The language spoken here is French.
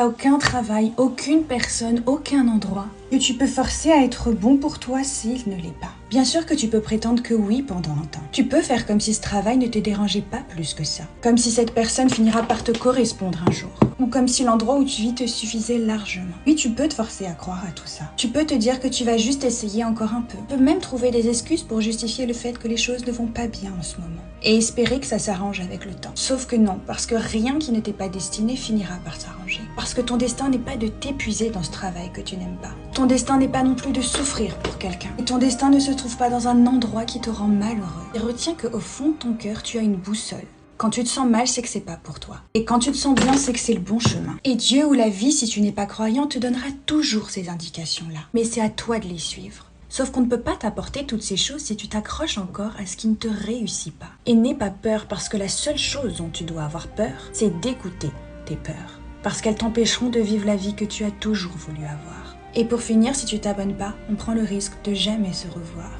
Aucun travail, aucune personne, aucun endroit que tu peux forcer à être bon pour toi s'il ne l'est pas. Bien sûr que tu peux prétendre que oui pendant un temps. Tu peux faire comme si ce travail ne te dérangeait pas plus que ça. Comme si cette personne finira par te correspondre un jour. Ou comme si l'endroit où tu vis te suffisait largement. Oui, tu peux te forcer à croire à tout ça. Tu peux te dire que tu vas juste essayer encore un peu. Tu peux même trouver des excuses pour justifier le fait que les choses ne vont pas bien en ce moment. Et espérer que ça s'arrange avec le temps. Sauf que non, parce que rien qui ne t'est pas destiné finira par s'arranger. Parce que ton destin n'est pas de t'épuiser dans ce travail que tu n'aimes pas. Ton destin n'est pas non plus de souffrir pour quelqu'un. Et ton destin ne se trouve pas dans un endroit qui te rend malheureux. Et retiens qu'au fond de ton cœur, tu as une boussole. Quand tu te sens mal, c'est que c'est pas pour toi. Et quand tu te sens bien, c'est que c'est le bon chemin. Et Dieu ou la vie, si tu n'es pas croyant, te donnera toujours ces indications-là. Mais c'est à toi de les suivre. Sauf qu'on ne peut pas t'apporter toutes ces choses si tu t'accroches encore à ce qui ne te réussit pas. Et n'aie pas peur, parce que la seule chose dont tu dois avoir peur, c'est d'écouter tes peurs. Parce qu'elles t'empêcheront de vivre la vie que tu as toujours voulu avoir. Et pour finir, si tu t'abonnes pas, on prend le risque de jamais se revoir.